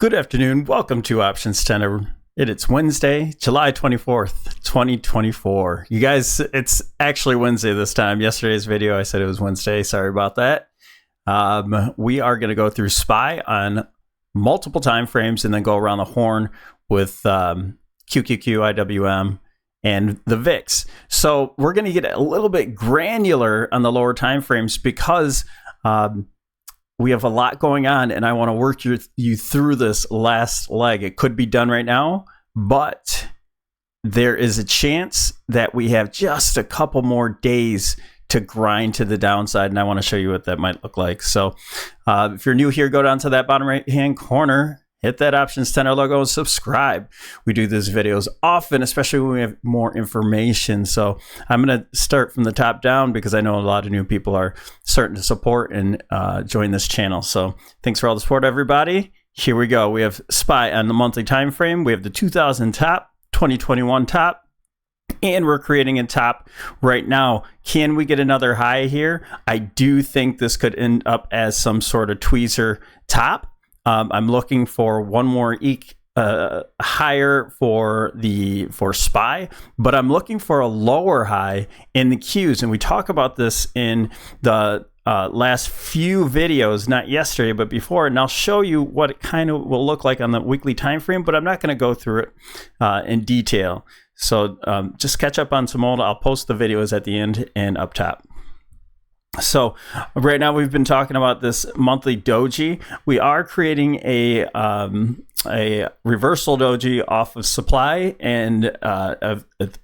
Good afternoon. Welcome to Options Tenor. It's Wednesday, July 24th, 2024. You guys, it's actually Wednesday this time. Yesterday's video, I said it was Wednesday. Sorry about that. We are going to go through SPY on multiple time frames and then go around the horn with QQQ, IWM, and the VIX. So we're going to get a little bit granular on the lower time frames because we have a lot going on, and I want to work you through this last leg. It could be done right now, but there is a chance that we have just a couple more days to grind to the downside, and I want to show you what that might look like. So if you're new here, go down to that bottom right-hand corner, hit that Options Tenor logo, and subscribe. We do these videos often, especially when we have more information. So I'm going to start from the top down because I know a lot of new people are starting to support and join this channel. So thanks for all the support, everybody. Here we go. We have SPY on the monthly time frame. We have the 2000 top, 2021 top, and we're creating a top right now. Can we get another high here? I do think this could end up as some sort of tweezer top. I'm looking for one more higher for SPY, but I'm looking for a lower high in the Qs, and we talk about this in the last few videos, not yesterday, but before, and I'll show you what it kind of will look like on the weekly time frame, but I'm not going to go through it in detail. So just catch up on some old. I'll post the videos at the end and up top. So right now we've been talking about this monthly doji. We are creating a reversal doji off of supply and a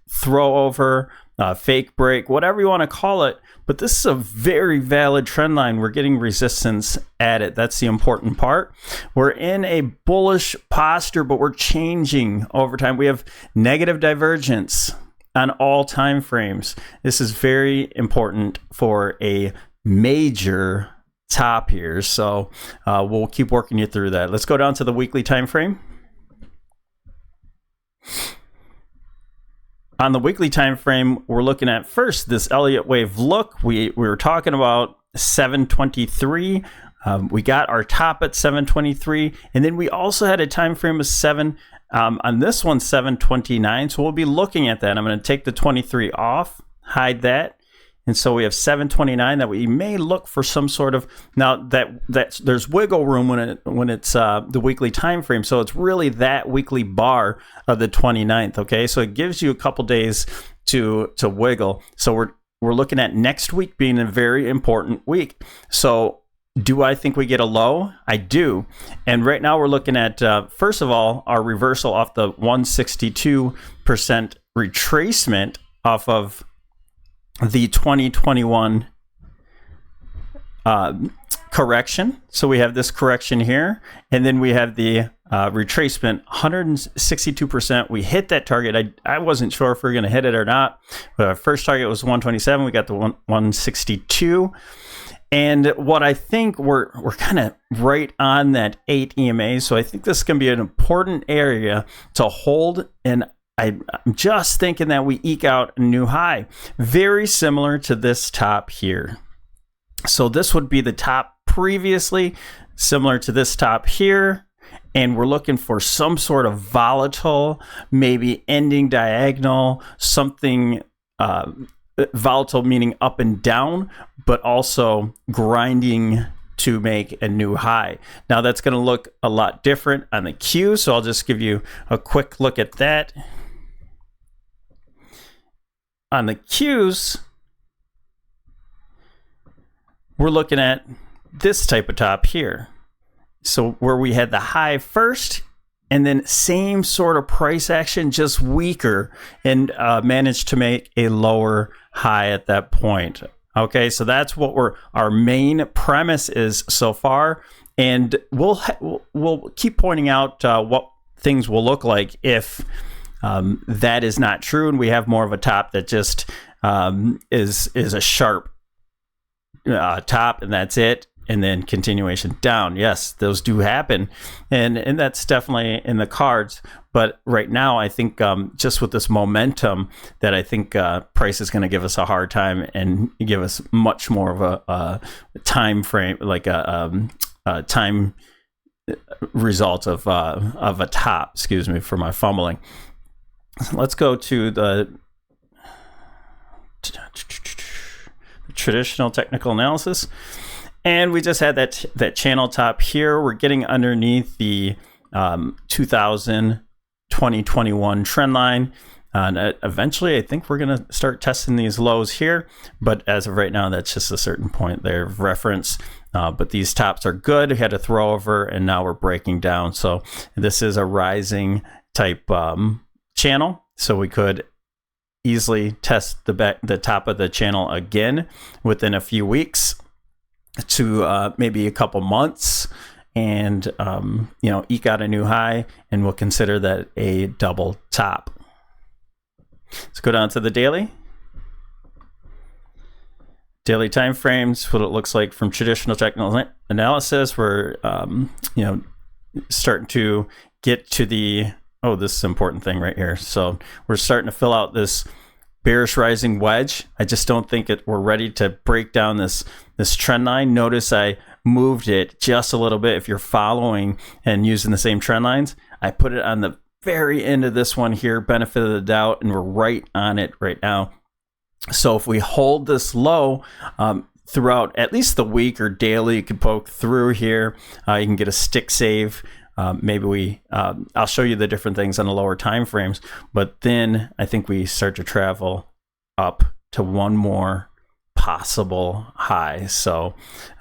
throw over, fake break, whatever you want to call it. But this is a very valid trend line. We're getting resistance at it. That's the important part. We're in a bullish posture, but we're changing over time. We have negative divergence on all time frames. This is very important for a major top here. So we'll keep working you through that. Let's go down to the weekly time frame. On the weekly time frame, we're looking at first this Elliott wave look. We were talking about 723. We got our top at 723, and then we also had a time frame of 7. On this one, 729. So we'll be looking at that. I'm going to take the 23 off, hide that. And so we have 729 that we may look for some sort of, now that there's wiggle room when it's the weekly time frame. So it's really that weekly bar of the 29th. Okay. So it gives you a couple days to wiggle. So we're looking at next week being a very important week. So do I think we get a low? I do. And right now we're looking at, first of all, our reversal off the 162% retracement off of the 2021 correction. So we have this correction here, and then we have the retracement, 162%. We hit that target. I wasn't sure if we were going to hit it or not. But our first target was 127. We got the 162. And what I think we're kind of right on that 8 EMA. So I think this can be an important area to hold. And I'm just thinking that we eke out a new high, very similar to this top here. So this would be the top previously, similar to this top here. And we're looking for some sort of volatile, maybe ending diagonal, something volatile meaning up and down, but also grinding to make a new high. Now that's going to look a lot different on the Q, so I'll just give you a quick look at that. On the Qs, we're looking at this type of top here. So where we had the high first, and then same sort of price action, just weaker, and managed to make a lower high at that point. Okay, so that's what our main premise is so far, and we'll keep pointing out what things will look like if that is not true, and we have more of a top that just is a sharp top, and that's it. And then continuation down. Yes, those do happen. And that's definitely in the cards. But right now, I think just with this momentum that I think price is going to give us a hard time and give us much more of a time frame, like a time result of a top. Excuse me for my fumbling. Let's go to the traditional technical analysis, and we just had that channel top here. We're getting underneath the 2021 trend line. And eventually, I think we're going to start testing these lows here. But as of right now, that's just a certain point there of reference. But these tops are good. We had a throw over, and now we're breaking down. So this is a rising type channel. So we could easily test the top of the channel again within a few weeks to maybe a couple months. And, eke out a new high. And we'll consider that a double top. Let's go down to the daily. Daily time frames, what it looks like from traditional technical analysis. We're, starting to get to the, this is an important thing right here. So we're starting to fill out this bearish rising wedge. I just don't think we're ready to break down this trend line. Notice I moved it just a little bit. If you're following and using the same trend lines, I put it on the very end of this one here, benefit of the doubt, and we're right on it right now. So if we hold this low throughout at least the week or daily, you can poke through here. You can get a stick save. Maybe I'll show you the different things on the lower time frames, but then I think we start to travel up to one more possible high. So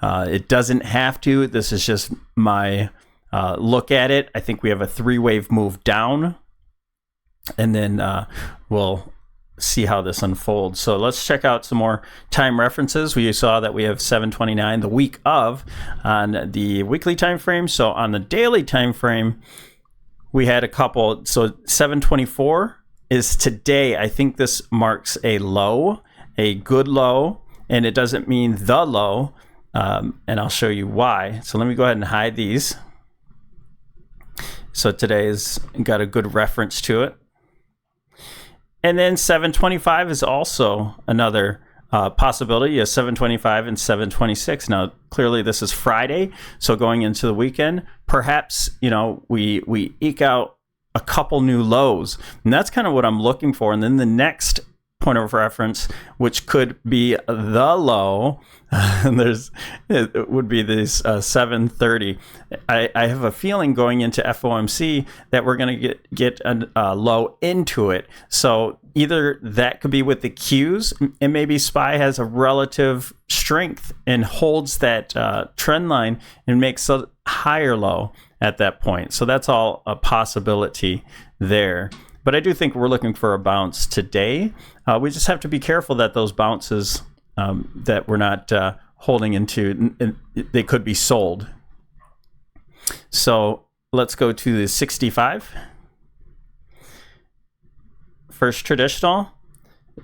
it doesn't have to. This is just my look at it. I think we have a 3-wave move down, and then we'll see how this unfolds. So let's check out some more time references. We saw that we have 729 the week of on the weekly time frame. So on the daily time frame, we had a couple. So 724 is today. I think this marks a low, a good low, and it doesn't mean the low. And I'll show you why. So let me go ahead and hide these. So today's got a good reference to it. And then 725 is also another possibility. Yes, 725 and 726. Now, clearly this is Friday, so going into the weekend, perhaps, we eke out a couple new lows. And that's kind of what I'm looking for. And then the next point of reference, which could be the low, and it would be this 730. I have a feeling going into FOMC that we're going to get a low into it. So either that could be with the Qs, and maybe SPY has a relative strength and holds that trend line and makes a higher low at that point. So that's all a possibility there. But I do think we're looking for a bounce today. We just have to be careful that those bounces that we're not holding into, they could be sold. So let's go to the 65. First traditional.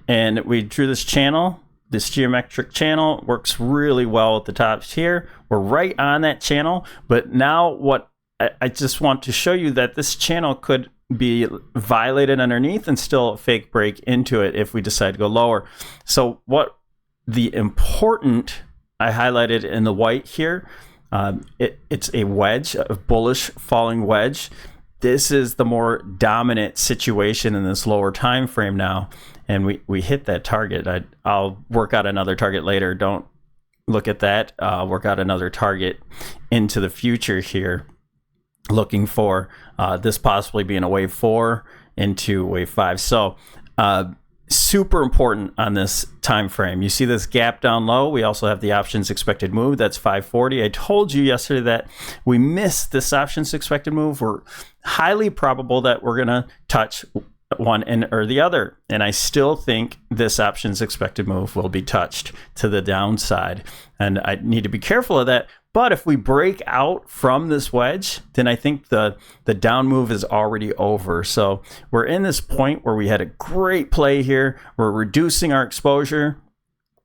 And we drew this channel. This geometric channel works really well at the tops here. We're right on that channel. But now what I just want to show you that this channel could be violated underneath and still fake break into it if we decide to go lower. So what the important, I highlighted in the white here, it's a wedge, a bullish falling wedge. This is the more dominant situation in this lower time frame now, and we hit that target. I'll work out another target later. Don't look at that. I'll work out another target into the future here, looking for this possibly being a wave 4 into wave 5. So super important on this time frame. You see this gap down low. We also have the options expected move. That's 540. I told you yesterday that we missed this options expected move. We're highly probable that we're going to touch one end or the other. And I still think this options expected move will be touched to the downside. And I need to be careful of that. But if we break out from this wedge, then I think the down move is already over. So we're in this point where we had a great play here. We're reducing our exposure.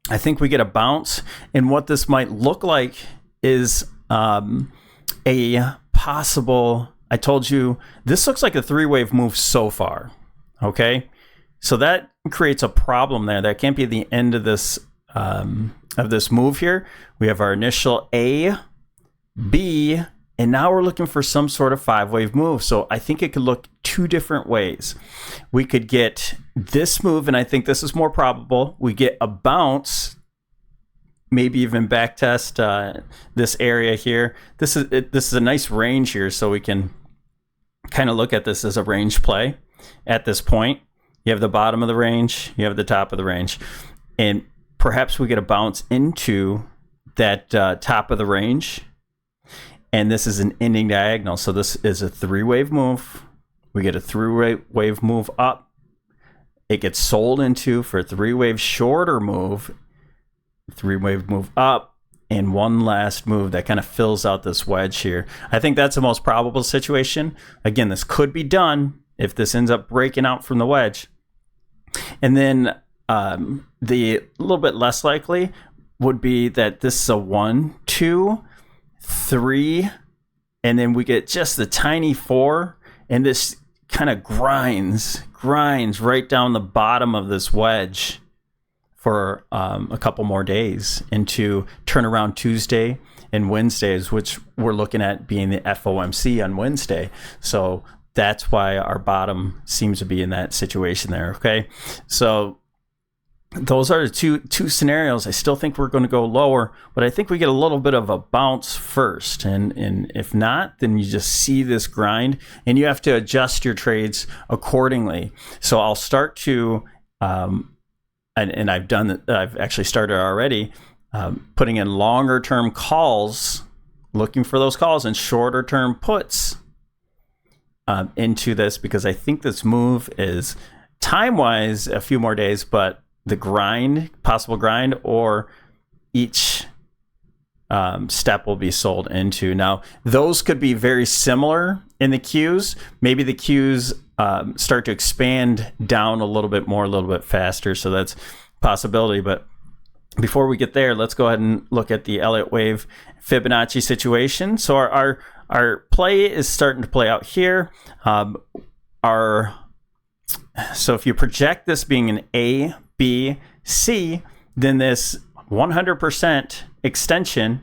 I think we get a bounce. And what this might look like is a possible, I told you, this looks like a 3-wave move so far. Okay, so that creates a problem there. That can't be the end of this move here. We have our initial A, B, And now we're looking for some sort of 5-wave move. So I think it could look two different ways. We could get this move, and I think this is more probable. We get a bounce, maybe even back test this area here. This is a nice range here, so we can kind of look at this as a range play at this point. You have the bottom of the range, you have the top of the range, and perhaps we get a bounce into that top of the range. And this is an ending diagonal. So this is a 3-wave move. We get a 3-wave move up. It gets sold into for a 3-wave shorter move, 3-wave move up, and one last move that kind of fills out this wedge here. I think that's the most probable situation. Again, this could be done if this ends up breaking out from the wedge. And then the little bit less likely would be that this is a 1, 2, 3, and then we get just the tiny 4, and this kind of grinds right down the bottom of this wedge for a couple more days into turnaround Tuesday and Wednesdays, which we're looking at being the FOMC on Wednesday. So that's why our bottom seems to be in that situation there. Okay, so those are the two scenarios. I still think we're going to go lower, but I think we get a little bit of a bounce first. And if not, then you just see this grind, and you have to adjust your trades accordingly. So I'll start to, and I've done that. I've actually started already putting in longer term calls, looking for those calls, and shorter term puts into this, because I think this move is time wise a few more days, but the grind, possible grind, or each step will be sold into. Now, those could be very similar in the Qs. Maybe the Qs start to expand down a little bit more, a little bit faster. So that's a possibility. But before we get there, let's go ahead and look at the Elliott wave Fibonacci situation. So our play is starting to play out here. So if you project this being an A, B, C, then this 100% extension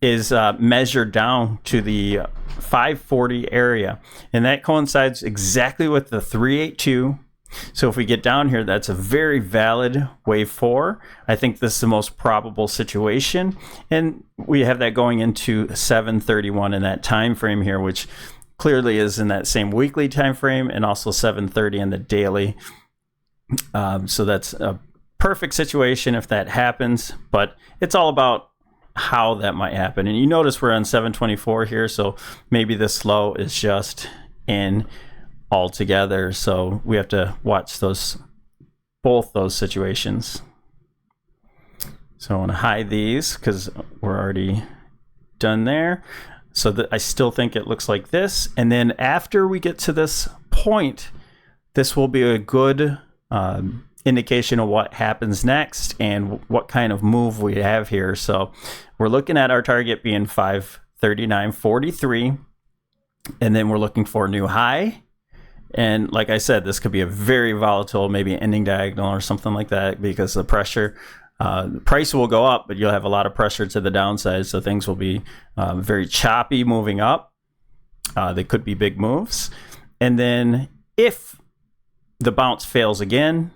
is measured down to the 540 area. And that coincides exactly with the 382. So if we get down here, that's a very valid wave 4. I think this is the most probable situation. And we have that going into 731 in that time frame here, which clearly is in that same weekly time frame, and also 730 in the daily. So that's a perfect situation if that happens, but it's all about how that might happen. And you notice we're on 724 here, so maybe this low is just in altogether. So we have to watch both those situations. So I want to hide these because we're already done there. So I still think it looks like this. And then after we get to this point, this will be a good indication of what happens next and what kind of move we have here. So we're looking at our target being 539.43, and then we're looking for a new high. And like I said, this could be a very volatile, maybe ending diagonal or something like that, because the pressure, the price will go up, but you'll have a lot of pressure to the downside. So things will be very choppy moving up. They could be big moves. And then if the bounce fails again,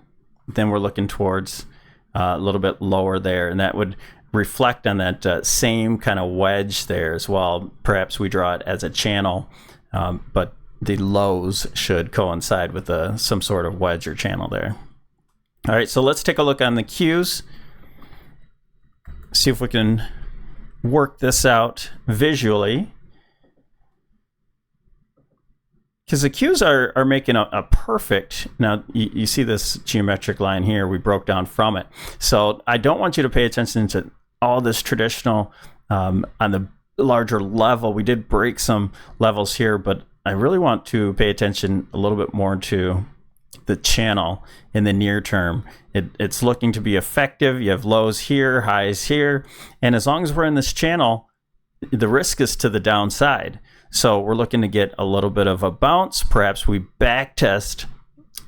then we're looking towards a little bit lower there, and that would reflect on that same kind of wedge there as well. Perhaps we draw it as a channel, but the lows should coincide with some sort of wedge or channel there. All right, so let's take a look on the Qs, see if we can work this out visually. Because the Qs are making a perfect, now you see this geometric line here, we broke down from it. So I don't want you to pay attention to all this traditional on the larger level. We did break some levels here, but I really want to pay attention a little bit more to the channel in the near term. It's looking to be effective. You have lows here, highs here, and as long as we're in this channel, the risk is to the downside. So we're looking to get a little bit of a bounce. Perhaps we back test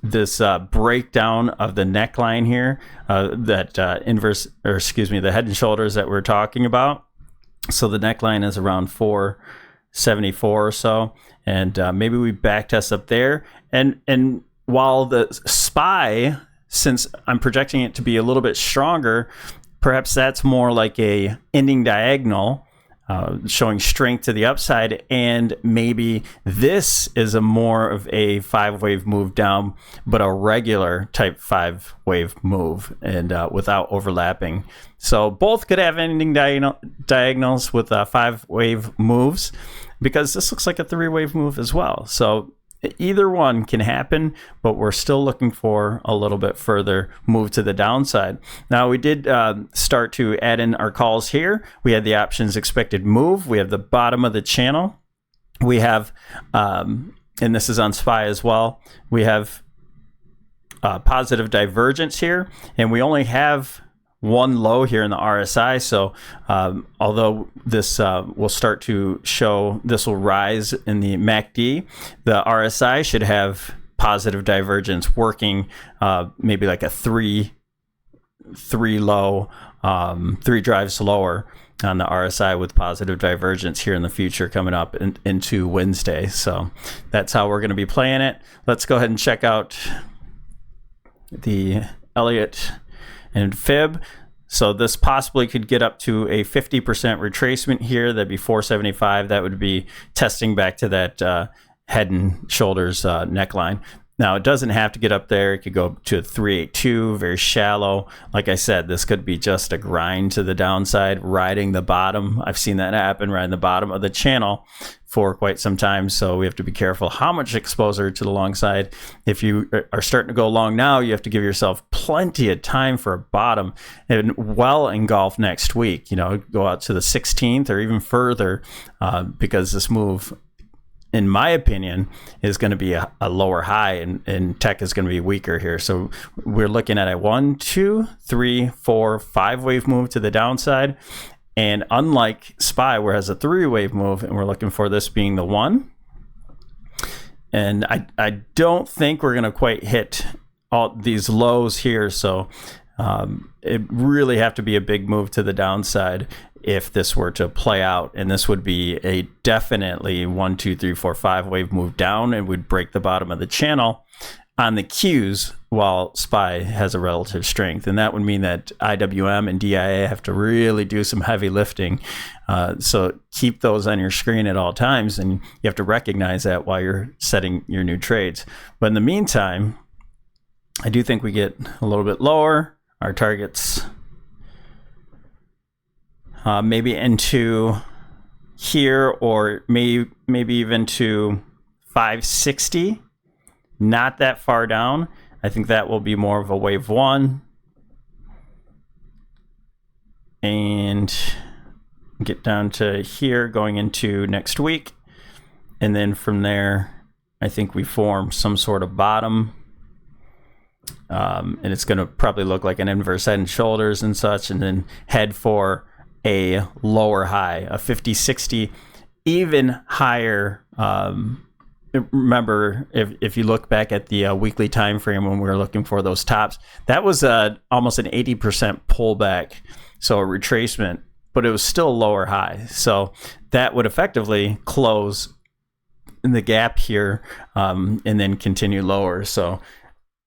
this breakdown of the neckline here, the head and shoulders that we're talking about. So the neckline is around 4 474 or so, and maybe we back test up there. And while the SPY, since I'm projecting it to be a little bit stronger, perhaps that's more like a ending diagonal, showing strength to the upside, and maybe this is a more of a 5-wave move down, but a regular type 5-wave move, and without overlapping. So both could have ending diagonals with 5-wave moves, because this looks like a 3-wave move as well. So either one can happen, but we're still looking for a little bit further move to the downside. Now, we did start to add in our calls here. We had the options expected move. We have the bottom of the channel. We have, and this is on SPY as well, we have positive divergence here, and we only have one low here in the RSI. So although this will start to show, this will rise in the MACD, the RSI should have positive divergence working, maybe like a three low, 3 drives lower on the RSI with positive divergence here in the future coming up into Wednesday. So that's how we're going to be playing it. Let's go ahead and check out the Elliott and fib. So this possibly could get up to a 50% retracement here. That'd be 475. That would be testing back to that head and shoulders neckline. Now, it doesn't have to get up there. It could go to a 382, very shallow. Like I said, this could be just a grind to the downside, riding the bottom. I've seen that happen, riding the bottom of the channel for quite some time. So we have to be careful how much exposure to the long side. If you are starting to go long now, you have to give yourself plenty of time for a bottom and well engulf next week. You know, go out to the 16th or even further, because this move, in my opinion, is going to be a lower high, and tech is going to be weaker here. So we're looking at a 1, 2, 3, 4, 5-wave move to the downside. And unlike SPY, where it has a 3-wave move, and we're looking for this being the 1. And I don't think we're going to quite hit all these lows here. So it really have to be a big move to the downside if this were to play out, and this would be a definitely 1, 2, 3, 4, 5-wave move down, and would break the bottom of the channel on the Qs, while SPY has a relative strength. And that would mean that IWM and DIA have to really do some heavy lifting. So keep those on your screen at all times, and you have to recognize that while you're setting your new trades. But in the meantime, I do think we get a little bit lower. Our targets maybe into here, or maybe even to 560. Not that far down. I think that will be more of a wave 1. And get down to here going into next week. And then from there, I think we form some sort of bottom. And it's going to probably look like an inverse head and shoulders and such, and then head for a lower high, a 50, 60, even higher. Remember, if you look back at the weekly time frame when we were looking for those tops, that was almost an 80% pullback, so a retracement, but it was still lower high. So that would effectively close in the gap here, and then continue lower. So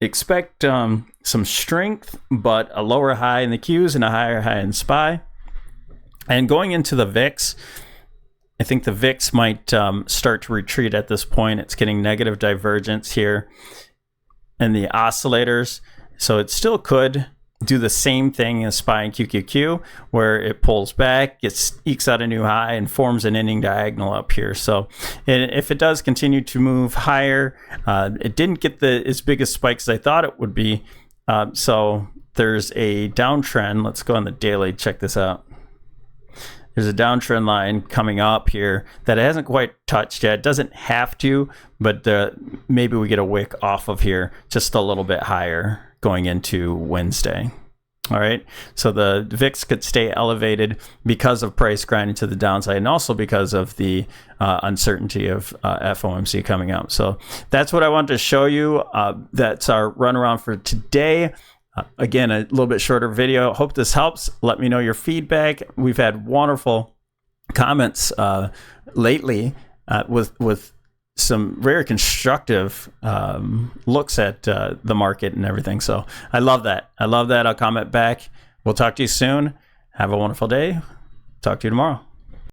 expect some strength, but a lower high in the Qs and a higher high in SPY. And going into the VIX, I think the VIX might start to retreat at this point. It's getting negative divergence here in the oscillators. So it still could do the same thing as SPY and QQQ, where it pulls back, ekes out a new high, and forms an ending diagonal up here. So if it does continue to move higher, it didn't get as big a spike as I thought it would be. So there's a downtrend. Let's go on the daily, check this out. There's a downtrend line coming up here that it hasn't quite touched yet. It doesn't have to, but maybe we get a wick off of here just a little bit higher going into Wednesday. All right, so the VIX could stay elevated because of price grinding to the downside, and also because of the uncertainty of FOMC coming out. So that's what I wanted to show you. That's our run around for today. Again, a little bit shorter video. Hope this helps. Let me know your feedback. We've had wonderful comments lately with some very constructive looks at the market and everything. So I love that. I'll comment back. We'll talk to you soon. Have a wonderful day. Talk to you tomorrow.